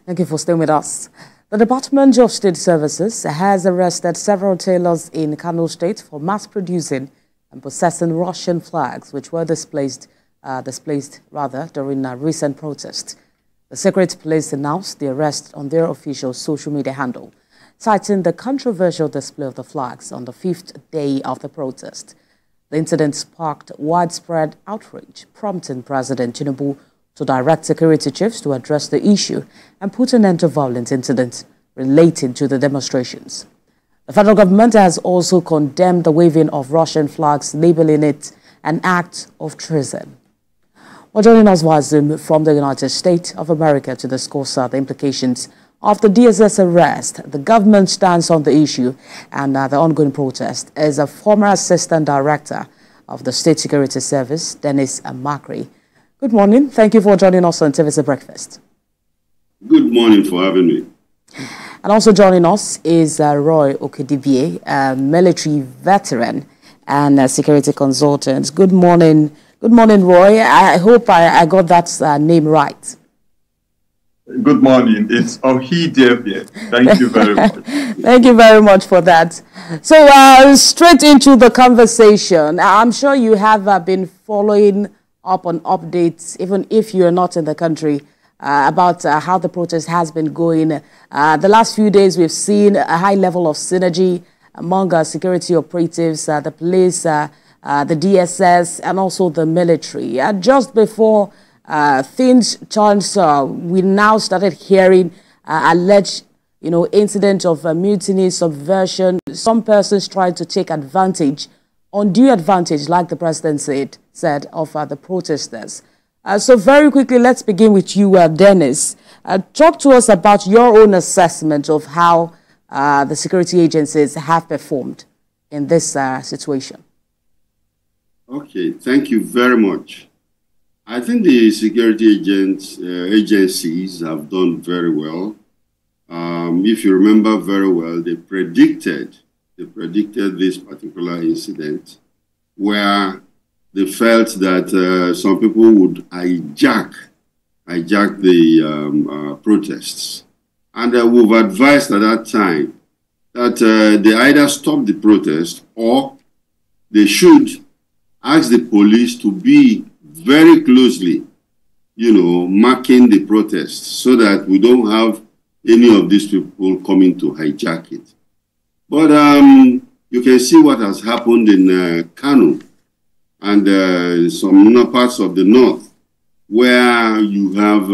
Thank you for staying with us. The Department of State Services has arrested several tailors in Kano State for mass producing and possessing Russian flags, which were displayed during a recent protest. The Secret Police announced the arrest on their official social media handle, citing the controversial display of the flags on the 5th day of the protest. The incident sparked widespread outrage, prompting President Tinubu to direct security chiefs to address the issue and put an end to violent incidents relating to the demonstrations. The federal government has also condemned the waving of Russian flags, labeling it an act of treason. Well, joining us via Zoom from the United States of America to discuss the implications of the DSS arrest, the government stance on the issue, and the ongoing protest is a former Assistant Director of the State Security Service, Dennis Amakri. Good morning. Thank you for joining us on TVC Breakfast. Good morning for having me. And also joining us is Roy Okedibie, a military veteran and a security consultant. Good morning. Good morning, Roy. I hope I got that name right. Good morning. It's Ohidebie. Thank you very much. Thank you very much for that. So straight into the conversation. I'm sure you have been following up on updates, even if you're not in the country, about how the protest has been going. The last few days, we've seen a high level of synergy among security operatives, the police, the DSS, and also the military. Just before things turned sour, we now started hearing alleged, incident of mutiny, subversion, some persons trying to take advantage, undue advantage, like the president said of the protesters. So very quickly, let's begin with you, Dennis. Talk to us about your own assessment of how the security agencies have performed in this situation. Okay, thank you very much. I think the security agencies have done very well. If you remember very well, they predicted this particular incident where they felt that some people would hijack the protests. And we've advised at that time that they either stop the protest or they should ask the police to be very closely, marking the protests so that we don't have any of these people coming to hijack it. But you can see what has happened in Kano and some parts of the north, where you have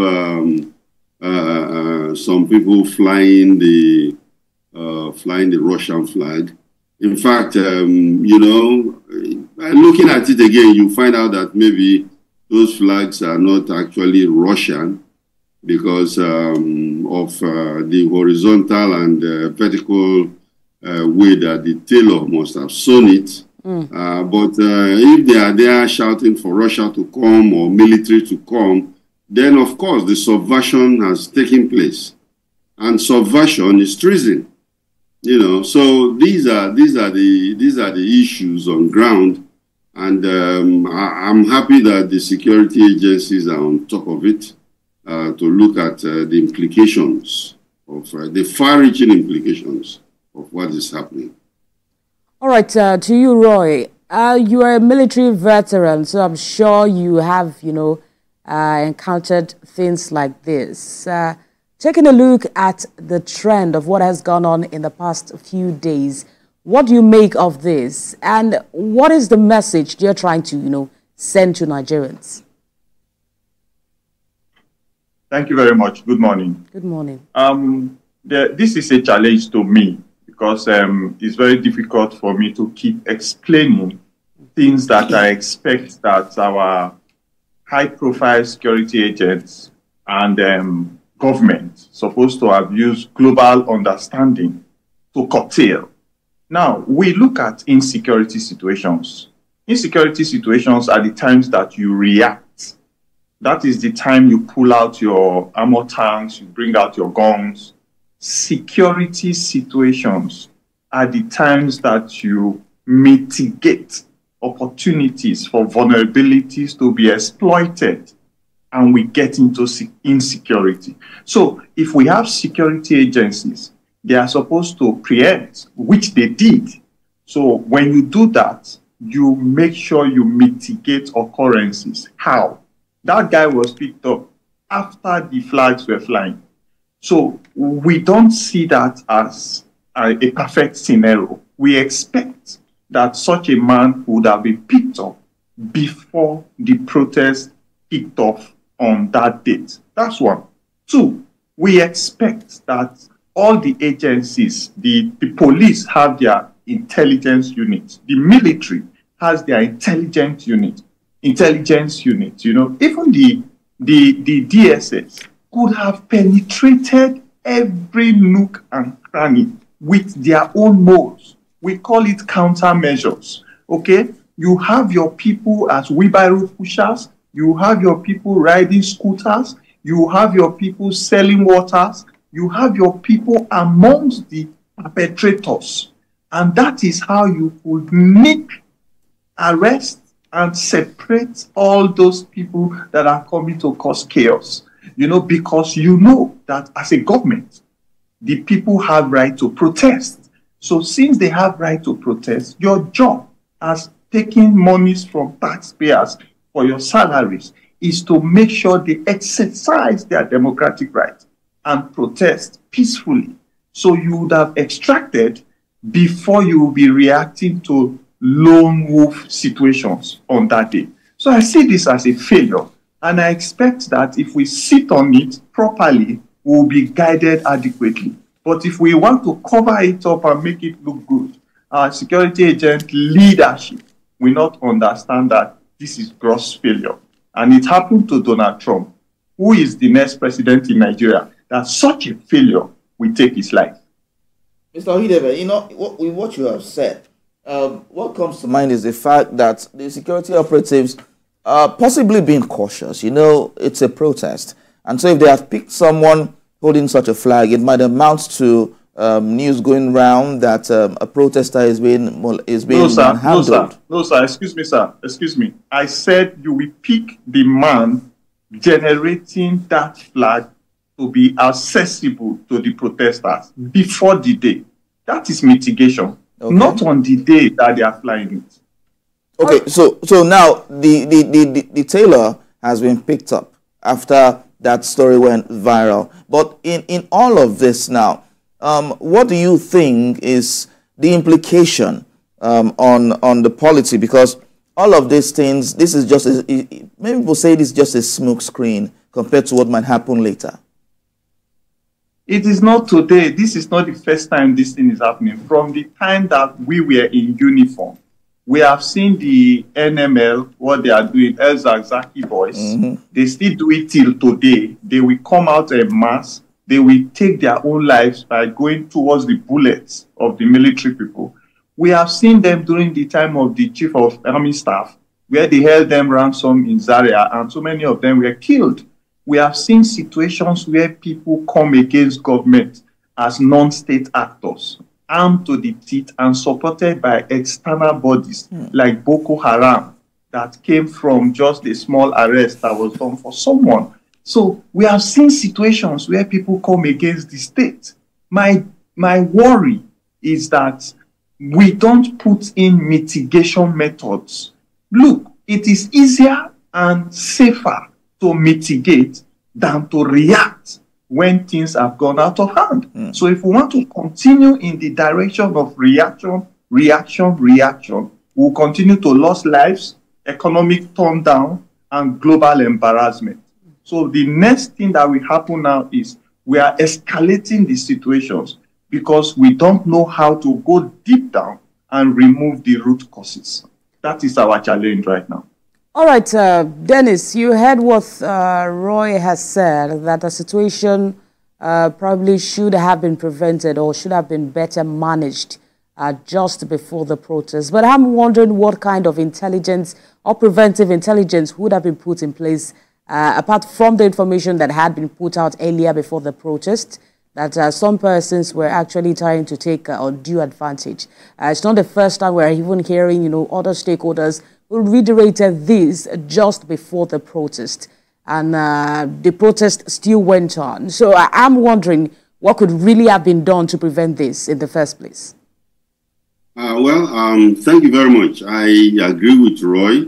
some people flying the Russian flag. In fact, looking at it again, you find out that maybe those flags are not actually Russian because of the horizontal and vertical way that the tailor must have sewn it. But if they are there shouting for Russia to come or military to come, then of course the subversion has taken place, and subversion is treason. So these are the issues on ground, and I'm happy that the security agencies are on top of it to look at the implications of the far-reaching implications of what is happening. All right, to you, Roy. You are a military veteran, so I'm sure you have, encountered things like this. Taking a look at the trend of what has gone on in the past few days, what do you make of this? And what is the message you're trying to, send to Nigerians? Thank you very much. Good morning. Good morning. This is a challenge to me, because it's very difficult for me to keep explaining things that I expect that our high-profile security agents and government supposed to have used global understanding to curtail. Now, we look at insecurity situations. Insecurity situations are the times that you react. That is the time you pull out your armor tanks, you bring out your guns. Security situations are the times that you mitigate opportunities for vulnerabilities to be exploited and we get into insecurity. So if we have security agencies, they are supposed to preempt, which they did. So when you do that, you make sure you mitigate occurrences. How? That guy was picked up after the flags were flying. So we don't see that as a perfect scenario. We expect that such a man would have been picked up before the protest kicked off on that date. That's one. Two, we expect that all the agencies, the police have their intelligence unit, the military has their intelligence unit, you know, even the DSS could have penetrated every nook and cranny with their own modes. We call it countermeasures, okay? You have your people as wheelbarrow pushers, you have your people riding scooters, you have your people selling waters, you have your people amongst the perpetrators. And that is how you could nip, arrest, and separate all those people that are coming to cause chaos. You know, because you know that as a government, the people have right to protest. So since they have right to protest, your job as taking monies from taxpayers for your salaries is to make sure they exercise their democratic right and protest peacefully. So you would have extracted before you will be reacting to lone wolf situations on that day. So I see this as a failure, and I expect that if we sit on it properly, we will be guided adequately. But if we want to cover it up and make it look good, our security agent leadership will not understand that this is gross failure. And it happened to Donald Trump, who is the next president in Nigeria, that such a failure will take his life. Mr. Ohidebe, you know, with what you have said, what comes to mind is the fact that the security operatives are possibly being cautious. You know, it's a protest. And so if they have picked someone holding such a flag, it might amount to news going around that a protester is being handled. No, sir. Excuse me. I said you will pick the man generating that flag to be accessible to the protesters before the day. That is mitigation, not on the day that they are flying it. Okay, so now the Tailor has been picked up after that story went viral. But in all of this now, what do you think is the implication on the polity? Because all of these things, this is just many people say this is just a smoke screen compared to what might happen later. It is not today. This is not the first time this thing is happening. From the time that we were in uniform, we have seen the NML, what they are doing, El Zagzaki boys. They still do it till today. They will come out en masse. They will take their own lives by going towards the bullets of the military people. We have seen them during the time of the Chief of Army Staff, where they held them ransom in Zaria, and so many of them were killed. We have seen situations where people come against government as non-state actors, armed to the teeth and supported by external bodies like Boko Haram that came from just a small arrest that was done for someone. So we have seen situations where people come against the state. My worry is that we don't put in mitigation methods. Look, it is easier and safer to mitigate than to react when things have gone out of hand. So if we want to continue in the direction of reaction, we'll continue to lose lives, economic turn down, and global embarrassment. So the next thing that will happen now is we are escalating the situations because we don't know how to go deep down and remove the root causes. That is our challenge right now. All right, Dennis, you heard what Roy has said, that the situation probably should have been prevented or should have been better managed just before the protest. But I'm wondering what kind of intelligence or preventive intelligence would have been put in place apart from the information that had been put out earlier before the protest, that some persons were actually trying to take undue advantage. It's not the first time we're even hearing, other stakeholders who reiterated this just before the protest. and the protest still went on. So I'm wondering what could really have been done to prevent this in the first place. Thank you very much. I agree with Roy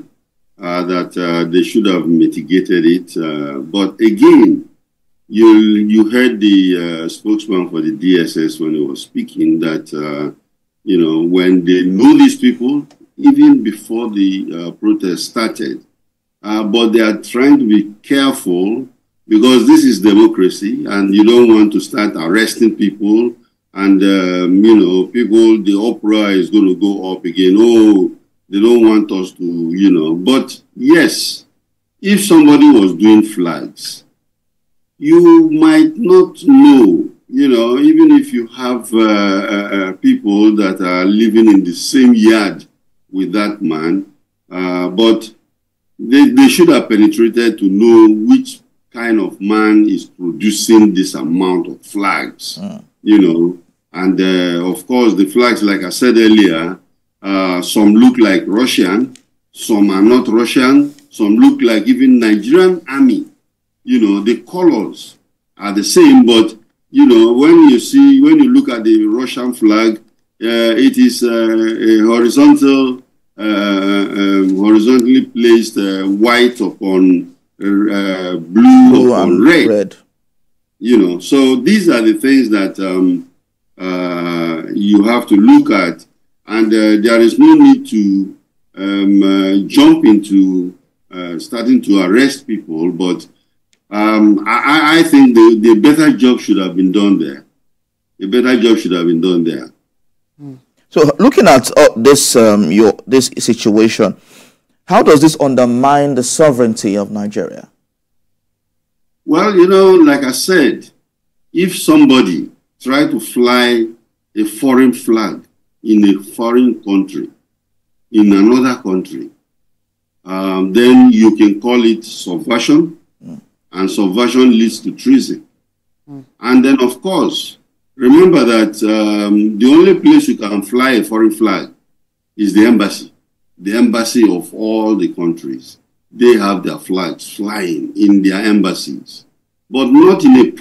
that they should have mitigated it. But again, you heard the spokesman for the DSS when he was speaking that, you know, when they know these people, even before the protest started, but they are trying to be careful because this is democracy and you don't want to start arresting people and, you know, people, the uproar is going to go up again. Oh, they don't want us to, you know. But yes, if somebody was doing flags, you might not know, you know, even if you have people that are living in the same yard with that man, but they should have penetrated to know which kind of man is producing this amount of flags, you know. And of course, the flags, like I said earlier, some look like Russian, some are not Russian, some look like even Nigerian army. You know, the colors are the same, but, you know, when you look at the Russian flag, it is a horizontally placed white upon blue upon red. You know, so these are the things that you have to look at, and there is no need to jump into starting to arrest people, but I think the better job should have been done there. A better job should have been done there. So, looking at this this situation, how does this undermine the sovereignty of Nigeria? Well, you know, like I said, if somebody try to fly a foreign flag in a foreign country, in another country, then you can call it subversion, and subversion leads to treason. And then, of course, remember that the only place you can fly a foreign flag is the embassy of all the countries. They have their flags flying in their embassies, but not in a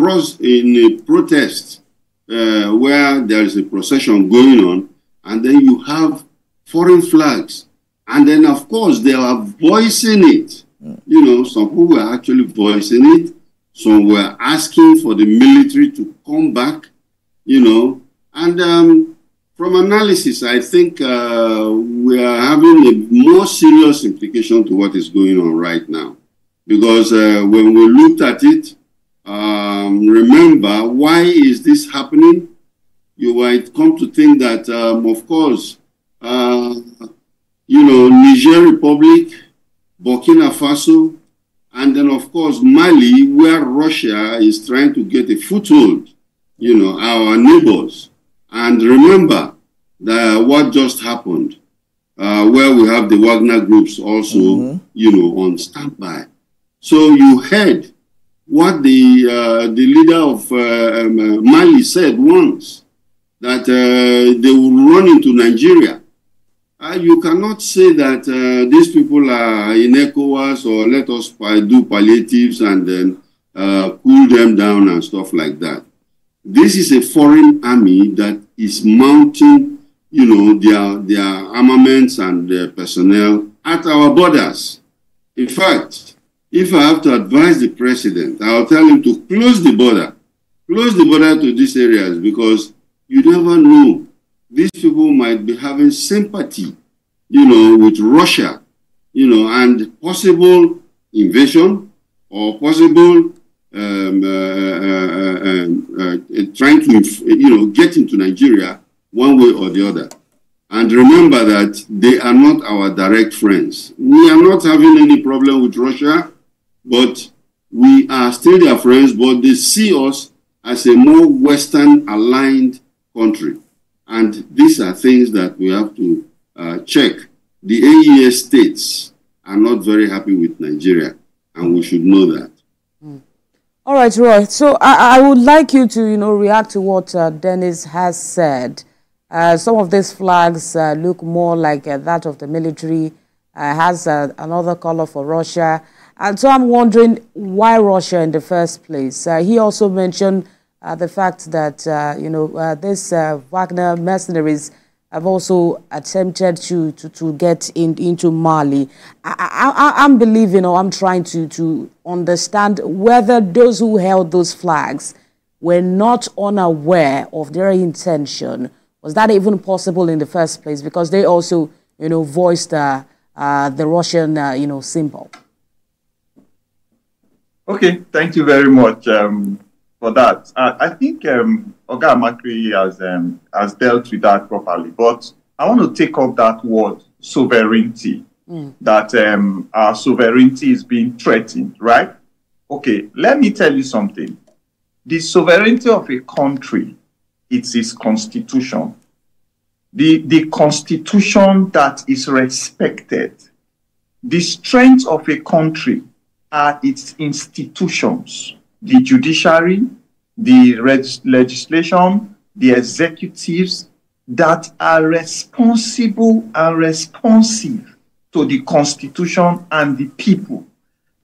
protest where there is a procession going on, and then you have foreign flags. And then, of course, they are voicing it. You know, some people were actually voicing it. Some were asking for the military to come back, you know. And from analysis, I think we are having a more serious implication to what is going on right now. Because when we looked at it, remember, why is this happening? You might come to think that, of course, you know, Niger Republic, Burkina Faso, and then, of course, Mali, where Russia is trying to get a foothold, you know, our neighbors. And remember that what just happened, where we have the Wagner groups also, you know, on standby. So you heard what the leader of Mali said once, that they will run into Nigeria. You cannot say that these people are in ECOWAS or let us do palliatives and then cool them down and stuff like that. This is a foreign army that is mounting, you know, their armaments and their personnel at our borders. In fact, if I have to advise the president, I'll tell him to close the border to these areas, because you never know. These people might be having sympathy, you know, with Russia, you know, and possible invasion or possible trying to, you know, get into Nigeria one way or the other. And remember that they are not our direct friends. We are not having any problem with Russia, but we are still their friends, but they see us as a more Western aligned country. And these are things that we have to check. The AES states are not very happy with Nigeria, and we should know that. All right, Roy. So I would like you to, you know, react to what Dennis has said. Some of these flags look more like that of the military, has another color for Russia. And so I'm wondering why Russia in the first place. He also mentioned the fact that, this Wagner mercenaries have also attempted to get into Mali. I'm believing, or I'm trying to understand whether those who held those flags were not unaware of their intention. Was that even possible in the first place? Because they also, voiced the Russian, symbol. Okay, thank you very much for that. I think Oga Makri has dealt with that properly, but I want to take up that word sovereignty, that our sovereignty is being threatened, right? Okay, let me tell you something. The sovereignty of a country, it's its constitution. The constitution that is respected. The strength of a country are its institutions, the judiciary, the legislation, the executives that are responsible and responsive to the constitution and the people.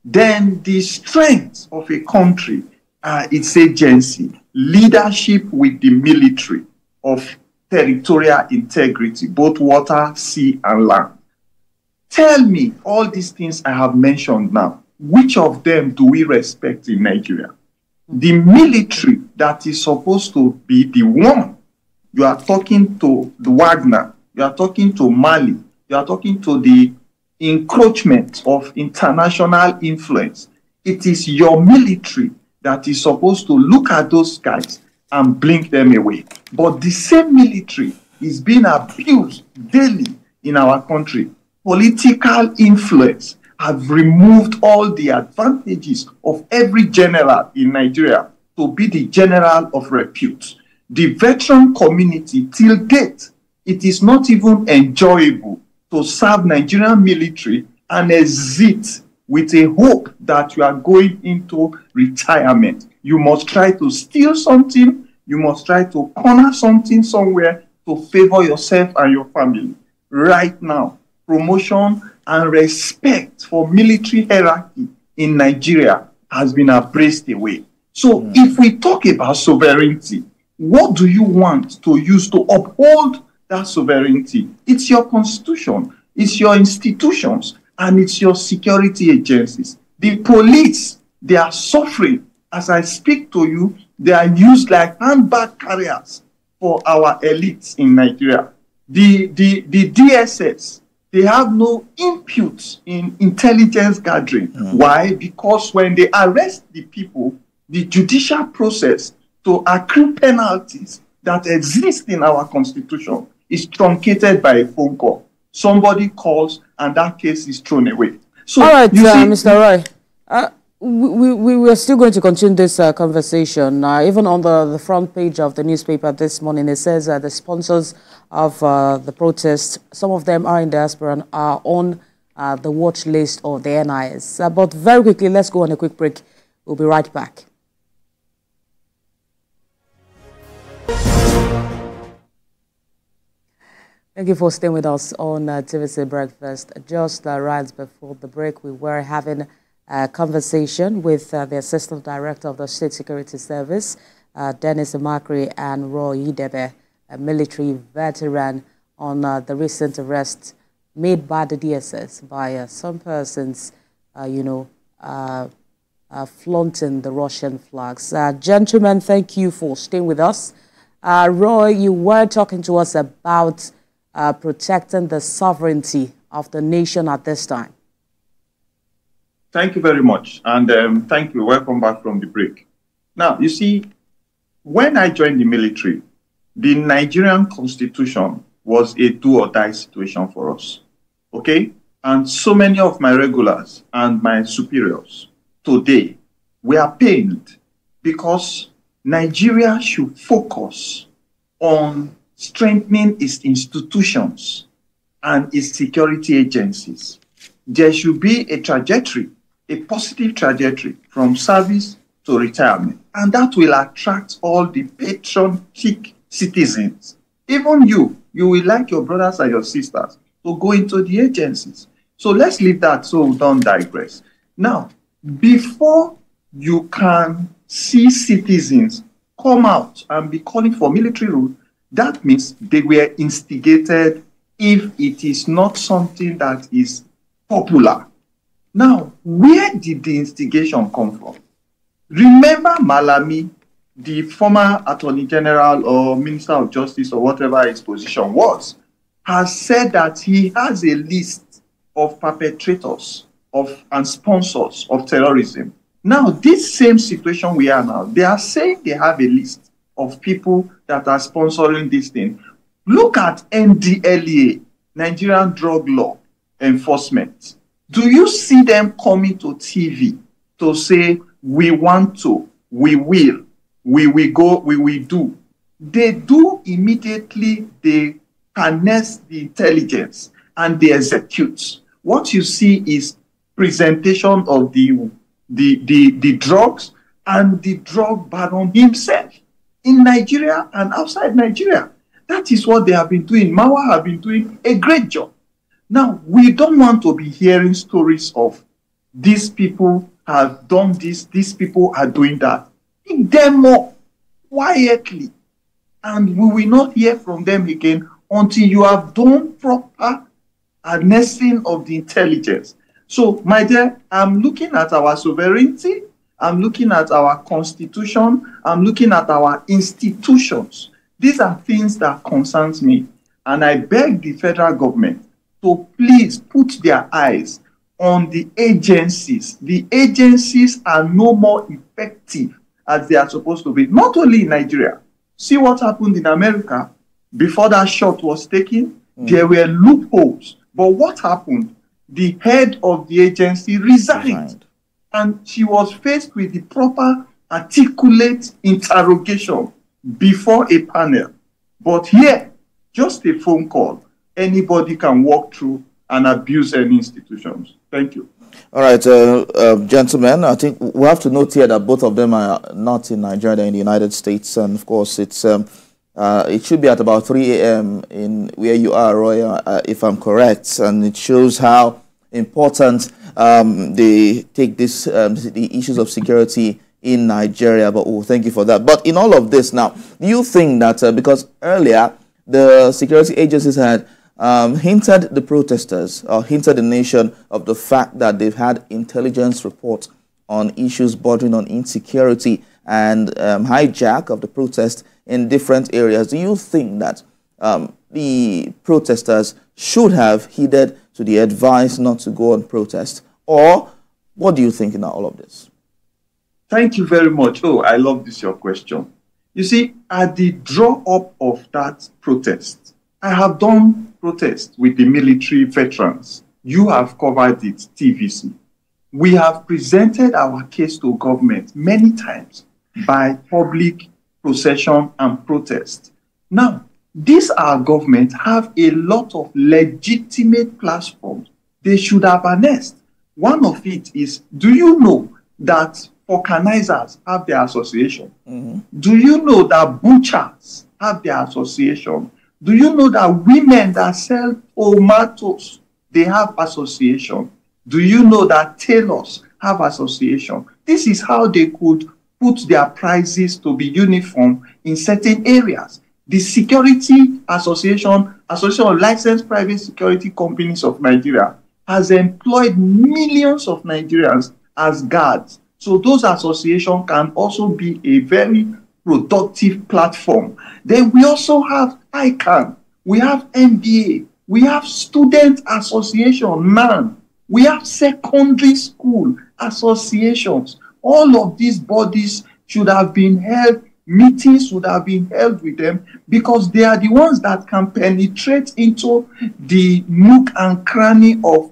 Then the strength of a country are its agency, leadership with the military of territorial integrity, both water, sea, and land. Tell me, all these things I have mentioned now, which of them do we respect in Nigeria? The military that is supposed to be the one. You are talking to the Wagner, you are talking to Mali, you are talking to the encroachment of international influence. It is your military that is supposed to look at those guys and blink them away. But the same military is being abused daily in our country. Political influence have removed all the advantages of every general in Nigeria to be the general of repute. The veteran community, till date, it is not even enjoyable to serve Nigerian military and exit with a hope that you are going into retirement. You must try to steal something. You must try to corner something somewhere to favor yourself and your family. Right now, promotion and respect for military hierarchy in Nigeria has been embraced away. So if we talk about sovereignty, what do you want to use to uphold that sovereignty? It's your constitution, it's your institutions, and it's your security agencies. The police, they are suffering. As I speak to you, they are used like handbag carriers for our elites in Nigeria. The DSS, they have no input in intelligence gathering. Why? Because when they arrest the people, the judicial process to accrue penalties that exist in our constitution is truncated by a phone call. Somebody calls and that case is thrown away. So, all right, Mr. Roy, we are still going to continue this conversation. Even on the front page of the newspaper this morning, it says the sponsors of the protest, some of them are in diaspora and are on the watch list of the NIS. But very quickly, let's go on a quick break. We'll be right back. Thank you for staying with us on TVC Breakfast. Just right before the break, we were having a conversation with the Assistant Director of the State Security Service, Dennis Makri, and Roy Idebe, a military veteran, on the recent arrest made by the DSS by some persons, flaunting the Russian flags. Gentlemen, thank you for staying with us. Roy, you were talking to us about protecting the sovereignty of the nation at this time. Thank you very much. And thank you. Welcome back from the break. Now, you see, when I joined the military, the Nigerian constitution was a do-or-die situation for us. Okay? And so many of my regulars and my superiors today were pained because Nigeria should focus on strengthening its institutions and its security agencies. There should be a trajectory, a positive trajectory from service to retirement. And that will attract all the patriotic citizens. Even you will like your brothers and your sisters to go into the agencies. So let's leave that so we don't digress. Now, before you can see citizens come out and be calling for military rule, that means they were instigated if it is not something that is popular. Now, where did the instigation come from? Remember Malami, the former Attorney General or Minister of Justice or whatever his position was, has said that he has a list of perpetrators and sponsors of terrorism. Now, this same situation we are now, they are saying they have a list of people that are sponsoring this thing. Look at NDLEA, Nigerian Drug Law Enforcement. Do you see them coming to TV to say, we want to, we will go, we will do? They do immediately, they harness the intelligence and they execute. What you see is presentation of the drugs and the drug baron himself in Nigeria and outside Nigeria. That is what they have been doing. Mawa have been doing a great job. Now, we don't want to be hearing stories of these people have done this, these people are doing that. Pick them up quietly, and we will not hear from them again until you have done proper harnessing of the intelligence. So, my dear, I'm looking at our sovereignty, I'm looking at our constitution, I'm looking at our institutions. These are things that concerns me, and I beg the federal government to please put their eyes on the agencies. The agencies are no more effective as they are supposed to be, not only in Nigeria. See what happened in America before that shot was taken. There were loopholes. But what happened? The head of the agency resigned. And she was faced with the proper, articulate interrogation before a panel. But here, just a phone call, anybody can walk through and abuse any institutions. Thank you. All right, gentlemen, I think we have to note here that both of them are not in Nigeria, they're in the United States. And of course, it's it should be at about 3 a.m. in where you are, Roy, if I'm correct. And it shows how important they take this, the issues of security in Nigeria. But thank you for that. But in all of this now, do you think that because earlier the security agencies had hinted the protesters or hinted the nation of the fact that they've had intelligence reports on issues bordering on insecurity and hijack of the protest in different areas. Do you think that the protesters should have heeded to the advice not to go on protest? Or what do you think in all of this? Thank you very much. Oh, I love this, your question. You see, at the draw up of that protest, I have done protests with the military veterans. You have covered it, TVC. We have presented our case to government many times by public procession and protest. Now, these our government have a lot of legitimate platforms they should have harnessed. One of it is, do you know that vulcanizers have their association? Do you know that butchers have their association? Do you know that women that sell tomatoes, they have association? Do you know that tailors have association? This is how they could put their prices to be uniform in certain areas. The Security Association of Licensed Private Security Companies of Nigeria, has employed millions of Nigerians as guards. So those associations can also be a very productive platform. Then we also have ICANN, we have MBA, we have Student Association, NAN, we have secondary school associations. All of these bodies should have been held, meetings should have been held with them, because they are the ones that can penetrate into the nook and cranny of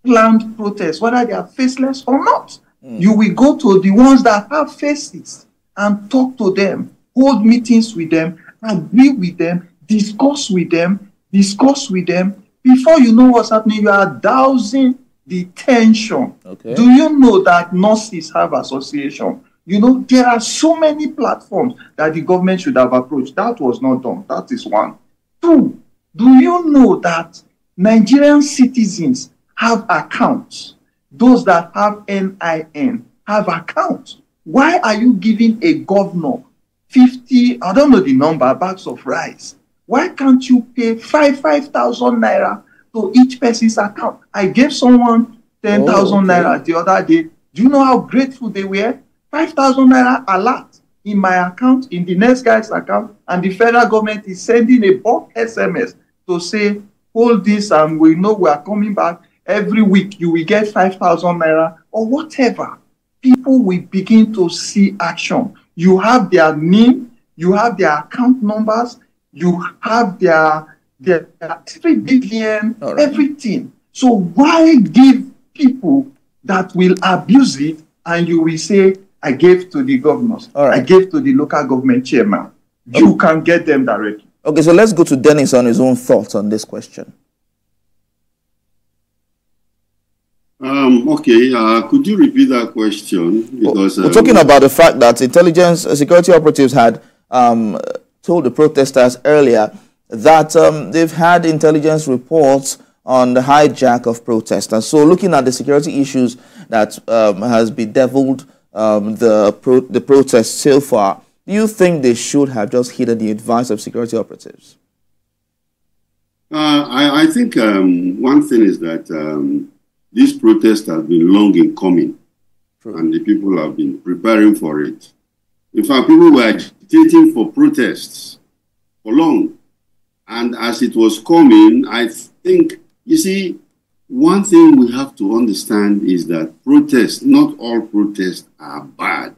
planned protests, whether they are faceless or not. You will go to the ones that have faces and talk to them, hold meetings with them, agree with them, discuss with them. Before you know what's happening, you are dousing the tension. Okay. Do you know that nurses have association? You know, there are so many platforms that the government should have approached. That was not done. That is one. Two, do you know that Nigerian citizens have accounts? those that have NIN have accounts. Why are you giving a governor 50, I don't know the number, bags of rice? Why can't you pay 5,000 naira to each person's account? I gave someone 10,000 naira the other day. Do you know how grateful they were? 5,000 naira alert in my account, in the next guy's account, and the federal government is sending a bulk SMS to say, hold this and we know we are coming back. Every week you will get 5,000 naira or whatever. People will begin to see action. You have their name, you have their account numbers, you have their 3 billion, everything. So why give people that will abuse it and you will say, I gave to the governors, I gave to the local government chairman. You can get them directly. Okay, so let's go to Dennis on his own thoughts on this question. Could you repeat that question? Because we're talking about the fact that intelligence security operatives had told the protesters earlier that they've had intelligence reports on the hijack of protesters. So looking at the security issues that has bedeviled the protests so far, do you think they should have just heeded the advice of security operatives? I think one thing is that this protest has been long in coming. True. And the people have been preparing for it. In fact, people were agitating for protests for long. And as it was coming, I think, you see, one thing we have to understand is that protests, not all protests are bad.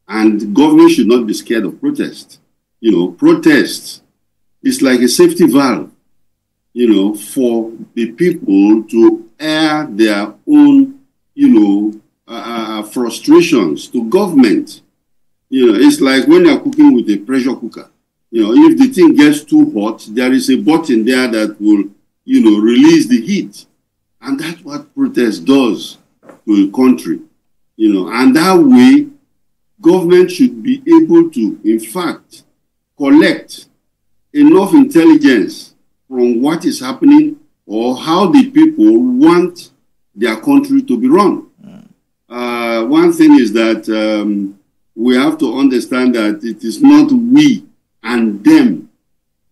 And government should not be scared of protests. You know, protests is like a safety valve, you know, for the people to air their own, you know, frustrations to government. You know, it's like when you're cooking with a pressure cooker. You know, if the thing gets too hot, there is a button there that will, you know, release the heat. And that's what protest does to a country. You know, and that way, government should be able to, in fact, collect enough intelligence from what is happening or how the people want their country to be run. One thing is that we have to understand that it is not we and them.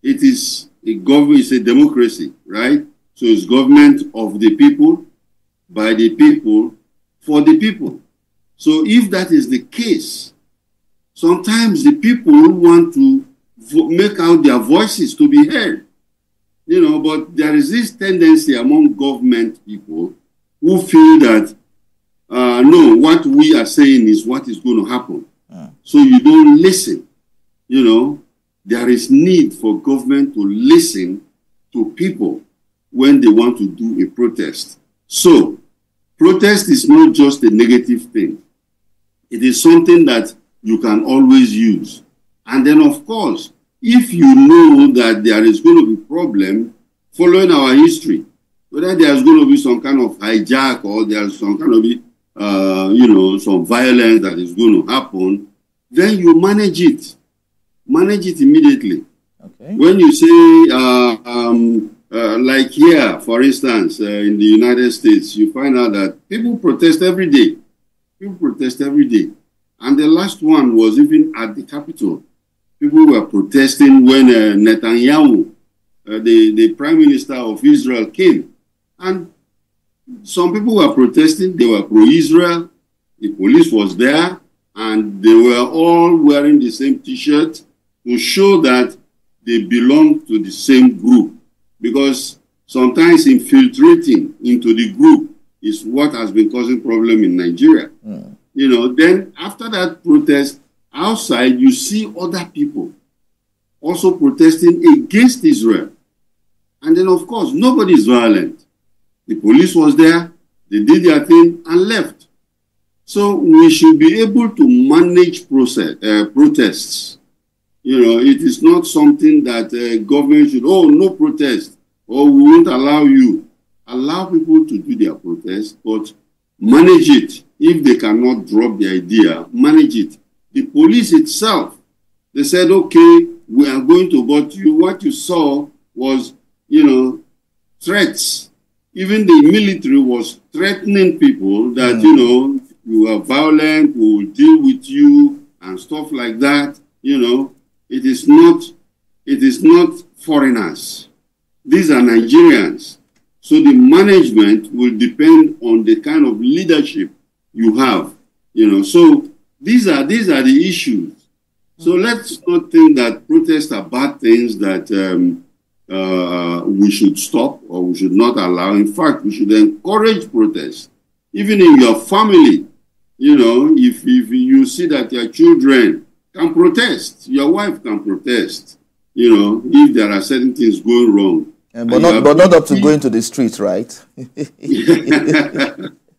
It is a government, it's a democracy, right? So it's government of the people, by the people, for the people. So if that is the case, sometimes the people want to make out their voices to be heard. You know, but there is this tendency among government people who feel that, no, what we are saying is what is going to happen. So you don't listen. You know, there is need for government to listen to people when they want to do a protest. So, protest is not just a negative thing. It is something that you can always use. And then, of course, if you know that there is going to be a problem following our history, whether there's going to be some kind of hijack or there's some kind of, you know, some violence that is going to happen, then you manage it. Manage it immediately. Okay. When you say, like here, for instance, in the United States, you find out that people protest every day. People protest every day. And the last one was even at the Capitol. People were protesting when Netanyahu, the Prime Minister of Israel, came. And some people were protesting. They were pro-Israel. The police was there. And they were all wearing the same T-shirt to show that they belong to the same group. Because sometimes infiltrating into the group is what has been causing problem in Nigeria. You know, then after that protest, outside you see other people also protesting against Israel. And then, of course, nobody is violent. The police was there, they did their thing and left. So we should be able to manage protests. You know, it is not something that government should, oh, no protest, or we won't allow you. Allow people to do their protest, but manage it. If they cannot drop the idea, manage it. The police itself, they said, okay, we are going to, but what you saw was, you know, threats. even the military was threatening people that, you know, you are violent, we will deal with you and stuff like that. You know, it is not foreigners. These are Nigerians. So the management will depend on the kind of leadership you have, you know. So these are the issues. So let's not think that protests are bad things that we should stop or we should not allow. In fact, we should encourage protests. Even in your family, you know, if you see that your children can protest, your wife can protest, you know, if there are certain things going wrong. But not up to going to the streets, right?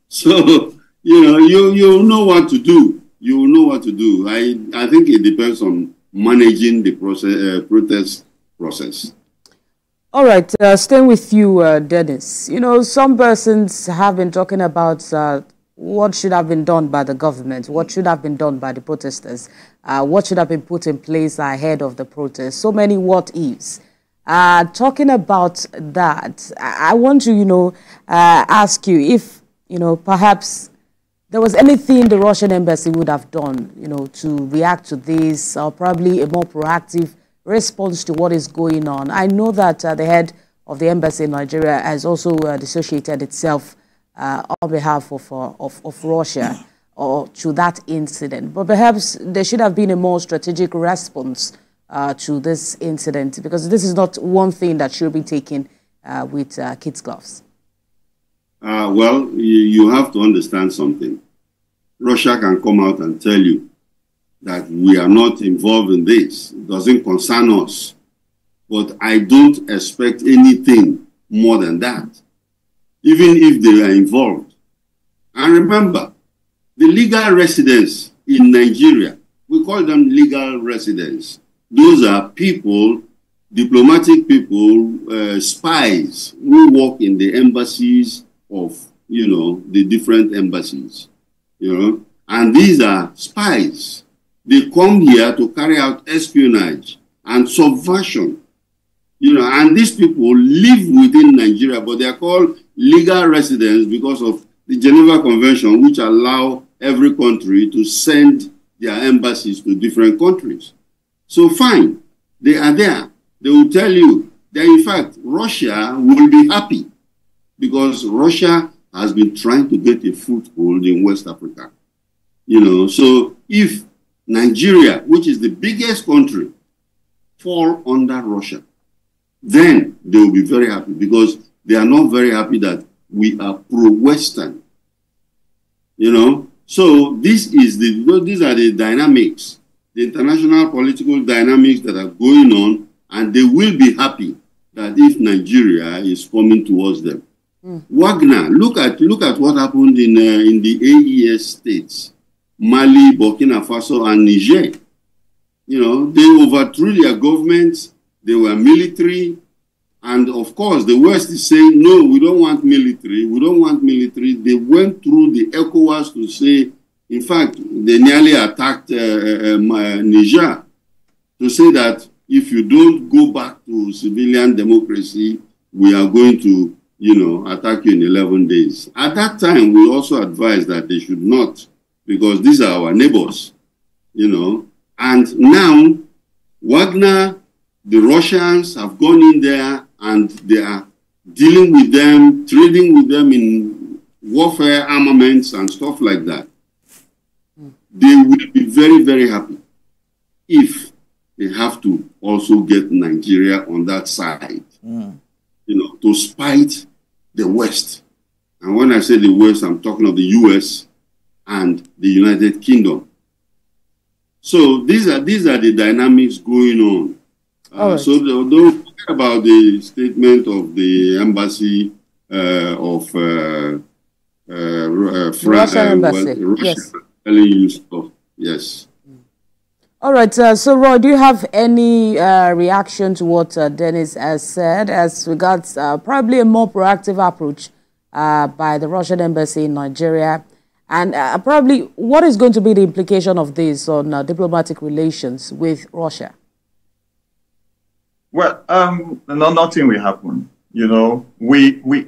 So, you know, you know what to do. You will know what to do. I think it depends on managing the protest process. All right, staying with you, Dennis. You know, some persons have been talking about what should have been done by the government, what should have been done by the protesters, what should have been put in place ahead of the protest. So many what-ifs. Talking about that, I want to, you know, ask you if, you know, perhaps there was anything the Russian embassy would have done, you know, to react to this, or probably a more proactive response to what is going on. I know that the head of the embassy in Nigeria has also dissociated itself on behalf of Russia or to that incident. But perhaps there should have been a more strategic response to this incident, because this is not one thing that should be taken with kids' gloves. Well, you have to understand something. Russia can come out and tell you that we are not involved in this. It doesn't concern us. But I don't expect anything more than that, even if they are involved. And remember, the legal residents in Nigeria, we call them legal residents. Those are people, diplomatic people, spies who work in the embassies of, you know, the different embassies, you know. And these are spies. They come here to carry out espionage and subversion, you know, and these people live within Nigeria, but they are called legal residents because of the Geneva Convention, which allow every country to send their embassies to different countries. So fine, they are there. They will tell you that, in fact, Russia will be happy because Russia has been trying to get a foothold in West Africa. You know, so if Nigeria, which is the biggest country, fall under Russia, then they will be very happy because they are not very happy that we are pro-Western. You know, so these are the dynamics, the international political dynamics that are going on, and they will be happy that if Nigeria is coming towards them. Wagner, look at what happened in the AES states, Mali, Burkina Faso, and Niger. You know, they overthrew their governments. They were military. And of course, the West is saying, no, we don't want military. We don't want military. They went through the ECOWAS to say, in fact, they nearly attacked Niger to say that if you don't go back to civilian democracy, we are going to, you know, attack you in 11 days. At that time, we also advised that they should not, because these are our neighbors, you know. And now, Wagner, the Russians have gone in there and they are dealing with them, trading with them in warfare armaments and stuff like that. They will be very, very happy if they have to also get Nigeria on that side, you know, to spite the West. And when I say the West, I'm talking of the US and the United Kingdom. So these are the dynamics going on. Right. So don't forget about the statement of the embassy of Russian embassy. Russia Yes. Telling you stuff. Yes. All right. So, Roy, do you have any reaction to what Dennis has said as regards probably a more proactive approach by the Russian embassy in Nigeria? And probably what is going to be the implication of this on diplomatic relations with Russia? Well, nothing will happen. You know, we